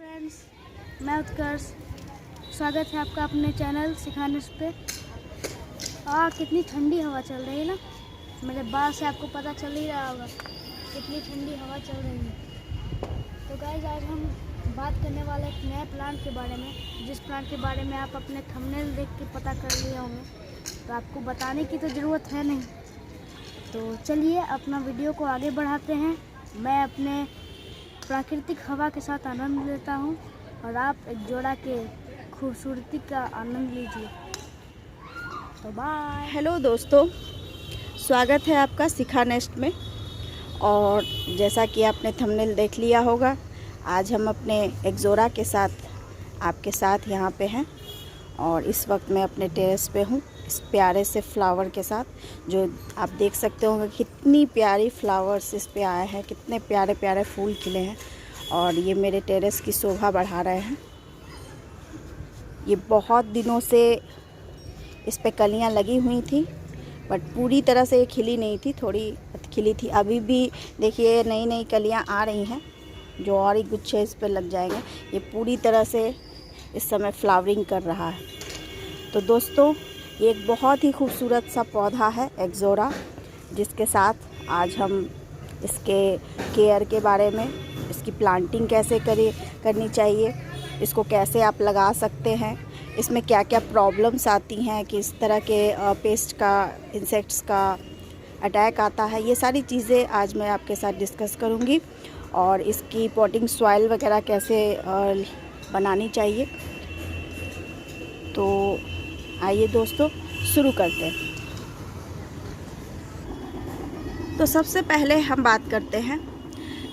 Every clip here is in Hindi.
फ्रेंड्स, मैं उत्कर्ष। स्वागत है आपका अपने चैनल सिखाने पे। कितनी ठंडी हवा चल रही है ना। मेरे बात से आपको पता चल ही रहा होगा कितनी ठंडी हवा चल रही है। तो गाइस, आज हम बात करने वाले एक नए प्लांट के बारे में, जिस प्लांट के बारे में आप अपने थंबनेल देख के पता कर लिए होंगे, तो आपको बताने की तो ज़रूरत है नहीं। तो चलिए अपना वीडियो को आगे बढ़ाते हैं। मैं अपने प्राकृतिक हवा के साथ आनंद लेता हूँ और आप एक जोड़ा के खूबसूरती का आनंद लीजिए। तो बाय। हेलो दोस्तों, स्वागत है आपका सिखा नेस्ट में। और जैसा कि आपने थंबनेल देख लिया होगा, आज हम अपने एक जोड़ा के साथ आपके साथ यहाँ पे हैं। और इस वक्त मैं अपने टेरेस पे हूँ, इस प्यारे से फ्लावर के साथ, जो आप देख सकते होंगे कितनी प्यारी फ्लावर्स इस पे आए हैं, कितने प्यारे प्यारे फूल खिले हैं और ये मेरे टेरेस की शोभा बढ़ा रहे हैं। ये बहुत दिनों से इस पे कलियाँ लगी हुई थी, बट पूरी तरह से ये खिली नहीं थी, थोड़ी खिली थी। अभी भी देखिए नई नई कलियाँ आ रही हैं, जो और ही गुच्छे इस पे लग जाएंगे। ये पूरी तरह से इस समय फ्लावरिंग कर रहा है। तो दोस्तों, ये एक बहुत ही खूबसूरत सा पौधा है एक्सोरा, जिसके साथ आज हम इसके केयर के बारे में, इसकी प्लांटिंग कैसे करनी चाहिए, इसको कैसे आप लगा सकते हैं, इसमें क्या क्या प्रॉब्लम्स आती हैं, किस तरह के पेस्ट का, इंसेक्ट्स का अटैक आता है, ये सारी चीज़ें आज मैं आपके साथ डिस्कस करूँगी। और इसकी पॉटिंग सॉइल वगैरह कैसे बनानी चाहिए। तो आइए दोस्तों, शुरू करते हैं। तो सबसे पहले हम बात करते हैं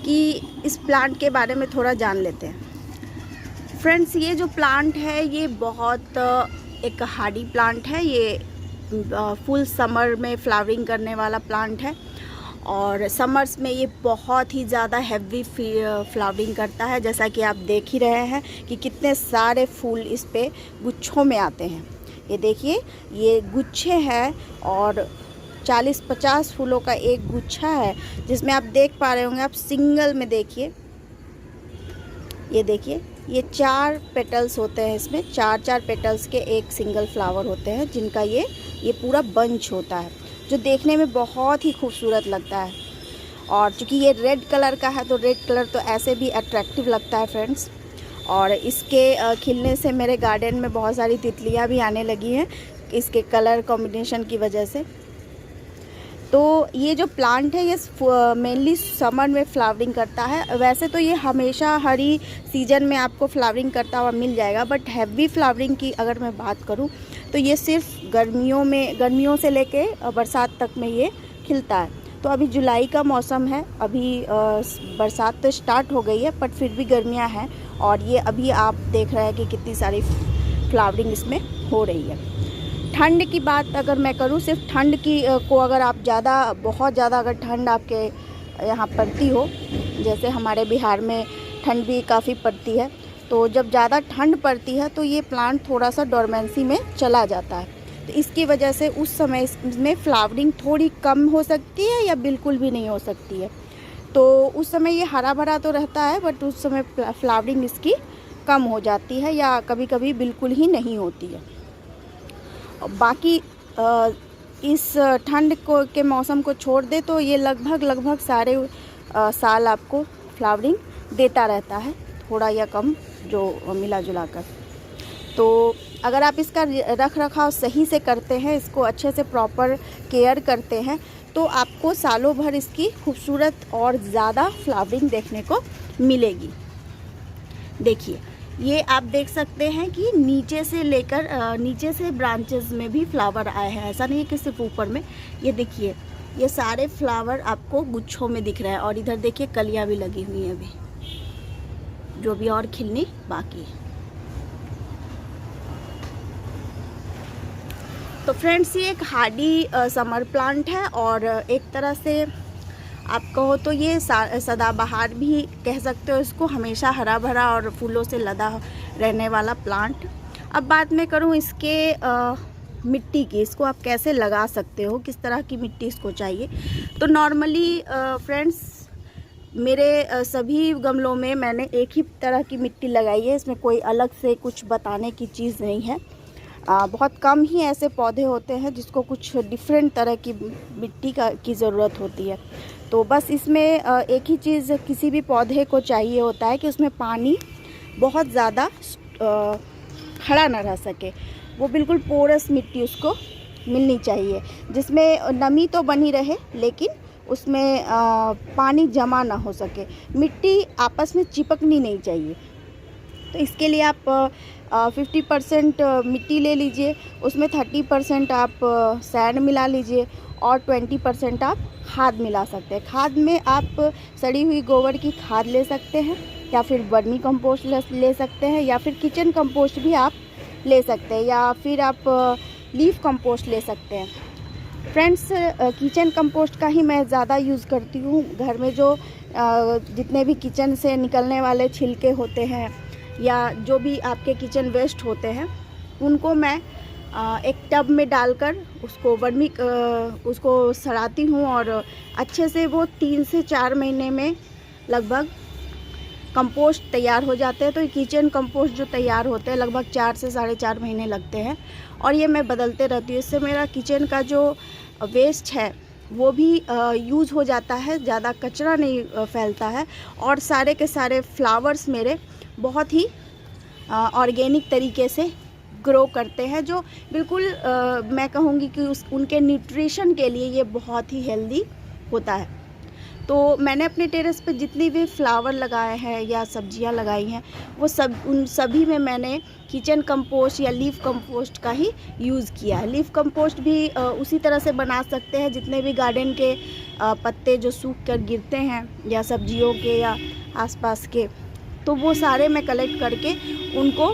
कि इस प्लांट के बारे में थोड़ा जान लेते हैं। फ्रेंड्स, ये जो प्लांट है ये बहुत एक हार्डी प्लांट है। ये फुल समर में फ्लावरिंग करने वाला प्लांट है और समर्स में ये बहुत ही ज़्यादा हैवी फ्लावरिंग करता है। जैसा कि आप देख ही रहे हैं कि कितने सारे फूल इस पे गुच्छों में आते हैं। ये देखिए, ये गुच्छे हैं और 40-50 फूलों का एक गुच्छा है, जिसमें आप देख पा रहे होंगे। आप सिंगल में देखिए, ये देखिए, ये 4 पेटल्स होते हैं इसमें, 4 पेटल्स के एक सिंगल फ्लावर होते हैं, जिनका ये पूरा बंच होता है, जो देखने में बहुत ही खूबसूरत लगता है। और चूँकि ये रेड कलर का है, तो रेड कलर तो ऐसे भी अट्रैक्टिव लगता है फ्रेंड्स। और इसके खिलने से मेरे गार्डन में बहुत सारी तितलियाँ भी आने लगी हैं, इसके कलर कॉम्बिनेशन की वजह से। तो ये जो प्लांट है ये मेनली समर में फ्लावरिंग करता है। वैसे तो ये हमेशा हर ही सीज़न में आपको फ्लावरिंग करता हुआ मिल जाएगा, बट हैवी फ्लावरिंग की अगर मैं बात करूँ तो ये सिर्फ गर्मियों से लेके बरसात तक में ये खिलता है। तो अभी जुलाई का मौसम है, अभी बरसात तो स्टार्ट हो गई है, बट फिर भी गर्मियाँ हैं। और ये अभी आप देख रहे हैं कि कितनी सारी फ्लावरिंग इसमें हो रही है। ठंड की बात अगर मैं करूँ, सिर्फ ठंड की को अगर आप बहुत ज़्यादा अगर ठंड आपके यहाँ पड़ती हो, जैसे हमारे बिहार में ठंड भी काफ़ी पड़ती है, तो जब ज़्यादा ठंड पड़ती है तो ये प्लांट थोड़ा सा डोरमेंसी में चला जाता है। तो इसकी वजह से उस समय इसमें फ्लावरिंग थोड़ी कम हो सकती है या बिल्कुल भी नहीं हो सकती है। तो उस समय ये हरा भरा तो रहता है, बट उस समय फ्लावरिंग इसकी कम हो जाती है या कभी कभी बिल्कुल ही नहीं होती है। बाकी इस ठंड के मौसम को छोड़ दे तो ये लगभग सारे साल आपको फ्लावरिंग देता रहता है, थोड़ा या कम जो मिला जुला कर। तो अगर आप इसका रख रखाव सही से करते हैं, इसको अच्छे से प्रॉपर केयर करते हैं, तो आपको सालों भर इसकी खूबसूरत और ज़्यादा फ्लावरिंग देखने को मिलेगी। देखिए, ये आप देख सकते हैं कि नीचे से ब्रांचेस में भी फ्लावर आए हैं। ऐसा नहीं है कि सिर्फ ऊपर में। ये देखिए, ये सारे फ्लावर आपको गुच्छों में दिख रहे हैं और इधर देखिए कलियां भी लगी हुई हैं अभी, जो भी और खिलनी बाकी है। तो फ्रेंड्स, ये एक हार्डी समर प्लांट है और एक तरह से आप कहो तो ये सदाबहार भी कह सकते हो इसको, हमेशा हरा भरा और फूलों से लदा रहने वाला प्लांट। अब बात मैं करूँ इसके मिट्टी की, इसको आप कैसे लगा सकते हो, किस तरह की मिट्टी इसको चाहिए। तो नॉर्मली फ्रेंड्स, मेरे सभी गमलों में मैंने एक ही तरह की मिट्टी लगाई है, इसमें कोई अलग से कुछ बताने की चीज़ नहीं है। बहुत कम ही ऐसे पौधे होते हैं जिसको कुछ डिफरेंट तरह की मिट्टी की ज़रूरत होती है। तो बस इसमें एक ही चीज़ किसी भी पौधे को चाहिए होता है कि उसमें पानी बहुत ज़्यादा खड़ा ना रह सके, वो बिल्कुल पोरस मिट्टी उसको मिलनी चाहिए, जिसमें नमी तो बनी रहे लेकिन उसमें पानी जमा ना हो सके, मिट्टी आपस में चिपकनी नहीं चाहिए। तो इसके लिए आप 50% मिट्टी ले लीजिए, उसमें 30% आप सैंड मिला लीजिए और 20% आप खाद मिला सकते हैं। खाद में आप सड़ी हुई गोबर की खाद ले सकते हैं या फिर वर्मी कंपोस्ट ले सकते हैं या फिर किचन कंपोस्ट भी आप ले सकते हैं या फिर आप लीफ कंपोस्ट ले सकते हैं। फ्रेंड्स, किचन कंपोस्ट का ही मैं ज़्यादा यूज़ करती हूँ। घर में जो जितने भी किचन से निकलने वाले छिलके होते हैं या जो भी आपके किचन वेस्ट होते हैं उनको मैं एक टब में डालकर उसको सड़ाती हूँ और अच्छे से वो 3 से 4 महीने में लगभग कंपोस्ट तैयार हो जाते हैं। तो किचन कंपोस्ट जो तैयार होते हैं लगभग 4 से 4.5 महीने लगते हैं और ये मैं बदलते रहती हूँ। इससे मेरा किचन का जो वेस्ट है वो भी यूज़ हो जाता है, ज़्यादा कचरा नहीं फैलता है और सारे के सारे फ्लावर्स मेरे बहुत ही ऑर्गेनिक तरीके से ग्रो करते हैं, जो बिल्कुल मैं कहूँगी कि उनके न्यूट्रिशन के लिए ये बहुत ही हेल्दी होता है। तो मैंने अपने टेरेस पे जितनी भी फ्लावर लगाए हैं या सब्जियां लगाई हैं वो उन सभी में मैंने किचन कंपोस्ट या लीफ कंपोस्ट का ही यूज़ किया है। लीफ कंपोस्ट भी उसी तरह से बना सकते हैं, जितने भी गार्डन के पत्ते जो सूख कर गिरते हैं या सब्जियों के या आसपास के, तो वो सारे मैं कलेक्ट करके उनको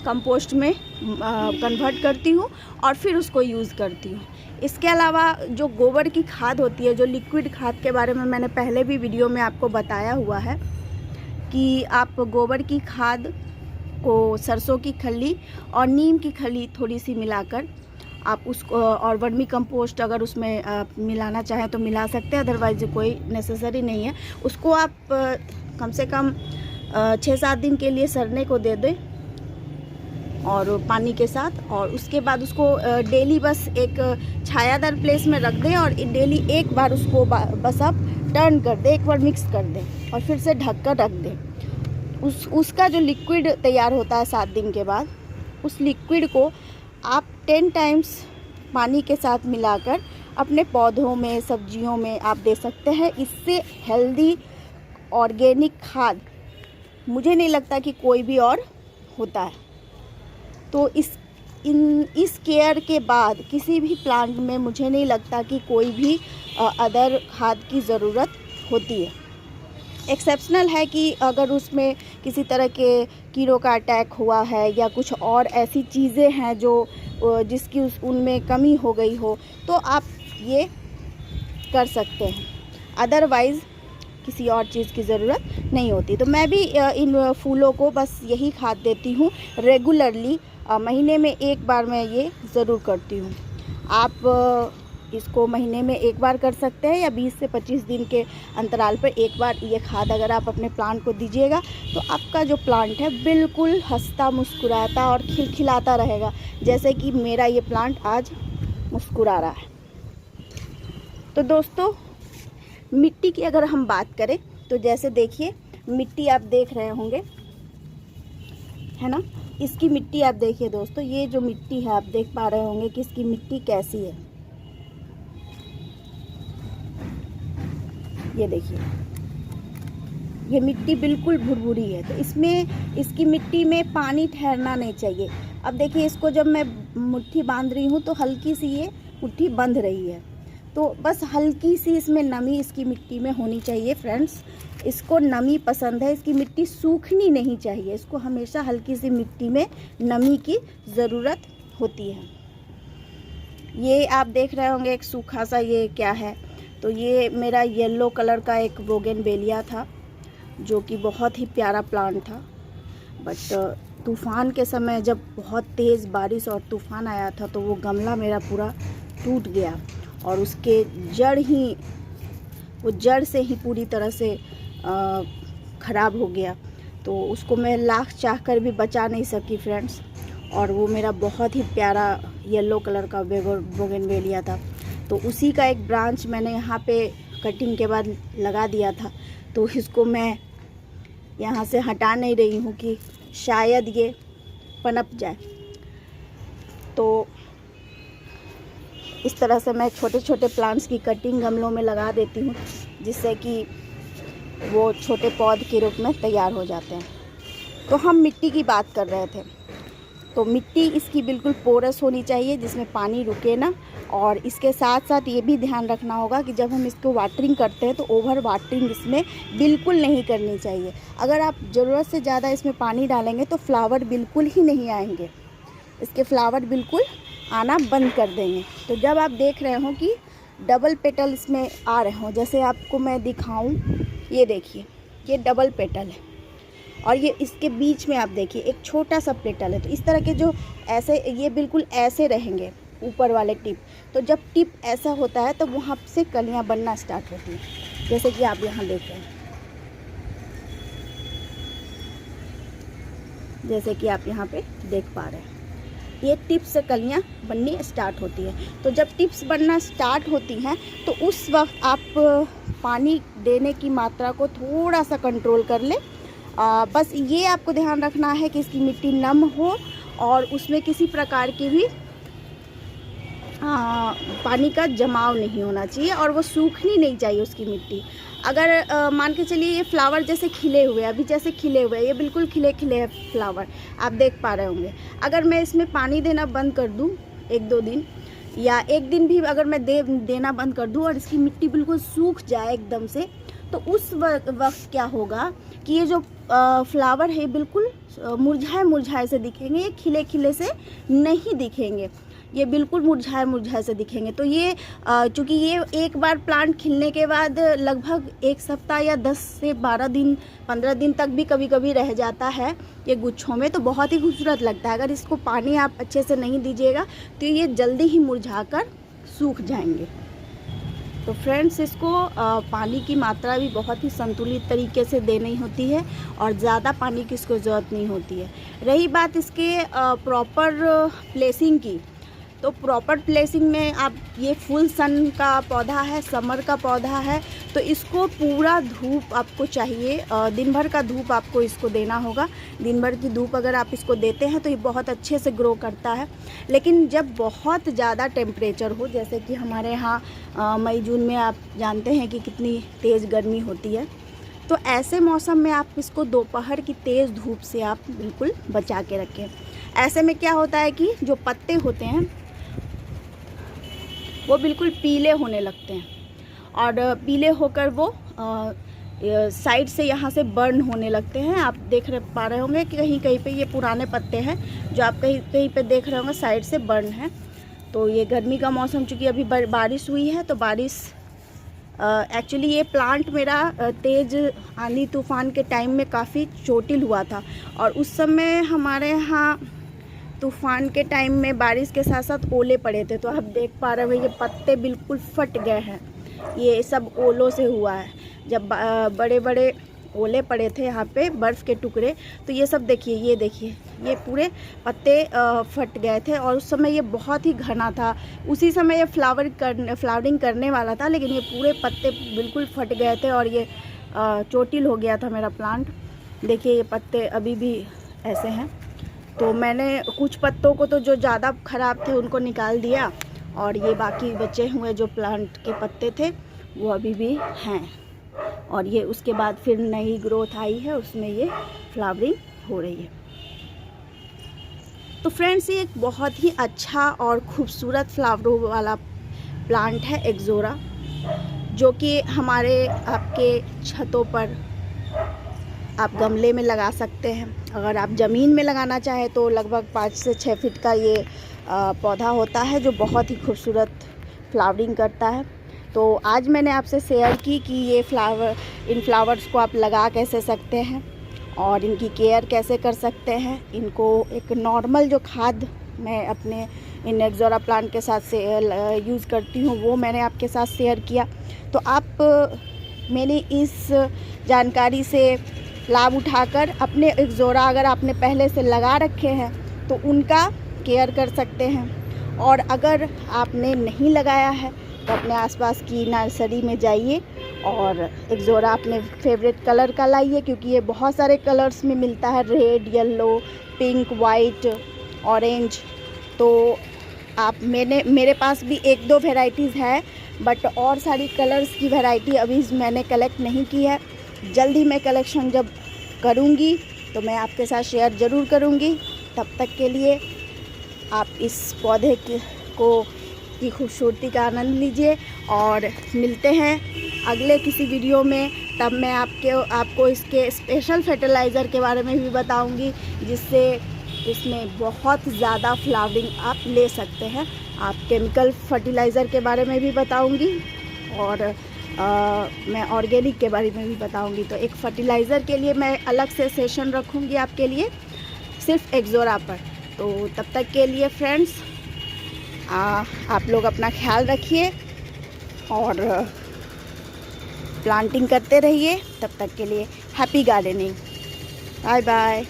कंपोस्ट में कन्वर्ट करती हूँ और फिर उसको यूज़ करती हूँ। इसके अलावा जो गोबर की खाद होती है, जो लिक्विड खाद के बारे में मैंने पहले भी वीडियो में आपको बताया हुआ है कि आप गोबर की खाद को सरसों की खली और नीम की खली थोड़ी सी मिलाकर आप उसको और वर्मी कंपोस्ट अगर उसमें मिलाना चाहें तो मिला सकते हैं, अदरवाइज कोई नेसेसरी नहीं है। उसको आप कम से कम 6-7 दिन के लिए सड़ने को दे दें और पानी के साथ, और उसके बाद उसको डेली बस एक छायादार प्लेस में रख दें और डेली एक बार उसको बस आप टर्न कर दें, एक बार मिक्स कर दें और फिर से ढक कर रख दें। उसका जो लिक्विड तैयार होता है 7 दिन के बाद, उस लिक्विड को आप 10 टाइम्स पानी के साथ मिलाकर अपने पौधों में, सब्जियों में आप दे सकते हैं। इससे हेल्दी ऑर्गेनिक खाद मुझे नहीं लगता कि कोई भी और होता है। तो इस केयर के बाद किसी भी प्लांट में मुझे नहीं लगता कि कोई भी अदर खाद की ज़रूरत होती है। एक्सेप्शनल है कि अगर उसमें किसी तरह के कीड़ों का अटैक हुआ है या कुछ और ऐसी चीज़ें हैं जो जिसकी उनमें कमी हो गई हो तो आप ये कर सकते हैं, अदरवाइज़ किसी और चीज़ की ज़रूरत नहीं होती। तो मैं भी इन फूलों को बस यही खाद देती हूँ रेगुलरली, महीने में एक बार मैं ये ज़रूर करती हूँ। आप इसको महीने में एक बार कर सकते हैं या 20 से 25 दिन के अंतराल पर एक बार ये खाद अगर आप अपने प्लांट को दीजिएगा तो आपका जो प्लांट है बिल्कुल हंसता मुस्कुराता और खिलखिलाता रहेगा, जैसे कि मेरा ये प्लांट आज मुस्कुरा रहा है। तो दोस्तों, मिट्टी की अगर हम बात करें तो जैसे देखिए मिट्टी आप देख रहे होंगे, है ना, इसकी मिट्टी आप देखिए दोस्तों, ये जो मिट्टी है आप देख पा रहे होंगे कि इसकी मिट्टी कैसी है। ये देखिए, ये मिट्टी बिल्कुल भुरभुरी है, तो इसकी मिट्टी में पानी ठहरना नहीं चाहिए। अब देखिए, इसको जब मैं मुट्ठी बांध रही हूँ तो हल्की सी ये मुट्ठी बंध रही है, तो बस हल्की सी इसमें नमी इसकी मिट्टी में होनी चाहिए। फ्रेंड्स, इसको नमी पसंद है, इसकी मिट्टी सूखनी नहीं चाहिए, इसको हमेशा हल्की सी मिट्टी में नमी की ज़रूरत होती है। ये आप देख रहे होंगे एक सूखा सा, ये क्या है, तो ये मेरा येलो कलर का एक बोगनवेलिया था जो कि बहुत ही प्यारा प्लांट था, बट तूफ़ान के समय जब बहुत तेज़ बारिश और तूफ़ान आया था तो वो गमला मेरा पूरा टूट गया और उसके जड़ ही वो जड़ से ही पूरी तरह से ख़राब हो गया। तो उसको मैं लाख चाह कर भी बचा नहीं सकी फ्रेंड्स। और वो मेरा बहुत ही प्यारा येलो कलर का बोगनवेलिया था। तो उसी का एक ब्रांच मैंने यहाँ पे कटिंग के बाद लगा दिया था। तो इसको मैं यहाँ से हटा नहीं रही हूँ कि शायद ये पनप जाए। तो इस तरह से मैं छोटे छोटे प्लांट्स की कटिंग गमलों में लगा देती हूँ, जिससे कि वो छोटे पौध के रूप में तैयार हो जाते हैं। तो हम मिट्टी की बात कर रहे थे। तो मिट्टी इसकी बिल्कुल पोरस होनी चाहिए, जिसमें पानी रुके ना। और इसके साथ साथ ये भी ध्यान रखना होगा कि जब हम इसको वाटरिंग करते हैं तो ओवर वाटरिंग इसमें बिल्कुल नहीं करनी चाहिए। अगर आप ज़रूरत से ज़्यादा इसमें पानी डालेंगे तो फ्लावर बिल्कुल ही नहीं आएंगे, इसके फ्लावर बिल्कुल आना बंद कर देंगे। तो जब आप देख रहे हो कि डबल पेटल इसमें आ रहे हो, जैसे आपको मैं दिखाऊं, ये देखिए ये डबल पेटल है और ये इसके बीच में आप देखिए एक छोटा सा पेटल है। तो इस तरह के जो ऐसे ये बिल्कुल ऐसे रहेंगे ऊपर वाले टिप। तो जब टिप ऐसा होता है तो वहाँ से कलियाँ बनना स्टार्ट होती हैं, जैसे कि आप यहाँ देख रहे हैं, जैसे कि आप यहाँ पे देख पा रहे हैं, ये टिप्स से कलियाँ बननी स्टार्ट होती है। तो जब टिप्स बनना स्टार्ट होती हैं तो उस वक्त आप पानी देने की मात्रा को थोड़ा सा कंट्रोल कर लें। बस ये आपको ध्यान रखना है कि इसकी मिट्टी नम हो और उसमें किसी प्रकार की भी पानी का जमाव नहीं होना चाहिए और वो सूखनी नहीं चाहिए उसकी मिट्टी। अगर मान के चलिए ये फ्लावर जैसे खिले हुए, अभी जैसे खिले हुए, ये बिल्कुल खिले खिले हैं फ्लावर, आप देख पा रहे होंगे। अगर मैं इसमें पानी देना बंद कर दूं 1-2 दिन या एक दिन भी अगर मैं देना बंद कर दूं और इसकी मिट्टी बिल्कुल सूख जाए एकदम से, तो उस वक्त क्या होगा कि ये जो फ्लावर है बिल्कुल मुरझाए मुरझाए से दिखेंगे, ये खिले खिले से नहीं दिखेंगे, ये बिल्कुल मुरझाए मुरझाए से दिखेंगे। तो ये चूँकि ये एक बार प्लांट खिलने के बाद लगभग 1 सप्ताह या 10 से 12 दिन 15 दिन तक भी कभी कभी रह जाता है ये गुच्छों में, तो बहुत ही खूबसूरत लगता है। अगर इसको पानी आप अच्छे से नहीं दीजिएगा तो ये जल्दी ही मुरझाकर सूख जाएंगे। तो फ्रेंड्स, इसको पानी की मात्रा भी बहुत ही संतुलित तरीके से देनी होती है और ज़्यादा पानी की इसको ज़रूरत नहीं होती है। रही बात इसके प्रॉपर प्लेसिंग की, तो प्रॉपर प्लेसिंग में आप ये फुल सन का पौधा है, समर का पौधा है, तो इसको पूरा धूप आपको चाहिए, दिन भर का धूप आपको इसको देना होगा। दिन भर की धूप अगर आप इसको देते हैं तो ये बहुत अच्छे से ग्रो करता है। लेकिन जब बहुत ज़्यादा टेम्परेचर हो, जैसे कि हमारे यहाँ मई जून में आप जानते हैं कि कितनी तेज़ गर्मी होती है, तो ऐसे मौसम में आप इसको दोपहर की तेज़ धूप से आप बिल्कुल बचा के रखें। ऐसे में क्या होता है कि जो पत्ते होते हैं वो बिल्कुल पीले होने लगते हैं और पीले होकर वो साइड से यहाँ से बर्न होने लगते हैं। आप देख पा रहे होंगे कि कहीं कहीं पे ये पुराने पत्ते हैं जो आप कहीं कहीं पे देख रहे होंगे साइड से बर्न है। तो ये गर्मी का मौसम, चूँकि अभी बारिश हुई है, तो बारिश एक्चुअली ये प्लांट मेरा तेज़ आंधी तूफ़ान के टाइम में काफ़ी चोटिल हुआ था और उस समय हमारे यहाँ तूफ़ान के टाइम में बारिश के साथ साथ ओले पड़े थे। तो आप देख पा रहे हो ये पत्ते बिल्कुल फट गए हैं, ये सब ओलों से हुआ है। जब बड़े बड़े ओले पड़े थे यहाँ पे, बर्फ़ के टुकड़े, तो ये सब देखिए, ये देखिए, ये पूरे पत्ते फट गए थे और उस समय ये बहुत ही घना था। उसी समय ये फ्लावरिंग करने वाला था, लेकिन ये पूरे पत्ते बिल्कुल फट गए थे और ये चोटिल हो गया था मेरा प्लांट। देखिए ये पत्ते अभी भी ऐसे हैं। तो मैंने कुछ पत्तों को तो जो ज़्यादा ख़राब थे उनको निकाल दिया और ये बाकी बचे हुए जो प्लांट के पत्ते थे वो अभी भी हैं और ये उसके बाद फिर नई ग्रोथ आई है, उसमें ये फ्लावरिंग हो रही है। तो फ्रेंड्स, ये एक बहुत ही अच्छा और ख़ूबसूरत फ्लावरों वाला प्लांट है एक्ज़ोरा, जो कि हमारे आपके छतों पर आप गमले में लगा सकते हैं। अगर आप ज़मीन में लगाना चाहें तो लगभग 5 से 6 फीट का ये पौधा होता है जो बहुत ही खूबसूरत फ्लावरिंग करता है। तो आज मैंने आपसे शेयर की कि ये इन फ्लावर्स को आप लगा कैसे सकते हैं और इनकी केयर कैसे कर सकते हैं। इनको एक नॉर्मल जो खाद मैं अपने इन एक्ज़ोरा प्लांट के साथ से यूज़ करती हूँ वो मैंने आपके साथ शेयर किया। तो आप मेरी इस जानकारी से लाभ उठाकर अपने एक्ज़ोरा अगर आपने पहले से लगा रखे हैं तो उनका केयर कर सकते हैं। और अगर आपने नहीं लगाया है तो अपने आसपास की नर्सरी में जाइए और एक्ज़ोरा अपने फेवरेट कलर का लाइए, क्योंकि ये बहुत सारे कलर्स में मिलता है, red, yellow, pink, white, orange. तो आप मेरे पास भी 1-2 वेराइटीज़ है, बट और सारी कलर्स की वैरायटी अभी मैंने कलेक्ट नहीं की है। जल्दी मैं कलेक्शन जब करूँगी तो मैं आपके साथ शेयर ज़रूर करूँगी। तब तक के लिए आप इस पौधे की खूबसूरती का आनंद लीजिए और मिलते हैं अगले किसी वीडियो में। तब मैं आपको इसके स्पेशल फर्टिलाइज़र के बारे में भी बताऊंगी, जिससे इसमें बहुत ज़्यादा फ्लावरिंग आप ले सकते हैं। आप केमिकल फर्टिलाइज़र के बारे में भी बताऊंगी और मैं ऑर्गेनिक के बारे में भी बताऊंगी। तो एक फर्टिलाइज़र के लिए मैं अलग से सेशन रखूंगी आपके लिए, सिर्फ एक्ज़ोरा पर। तो तब तक के लिए फ्रेंड्स, आप लोग अपना ख्याल रखिए और प्लांटिंग करते रहिए। तब तक के लिए हैप्पी गार्डनिंग, बाय बाय।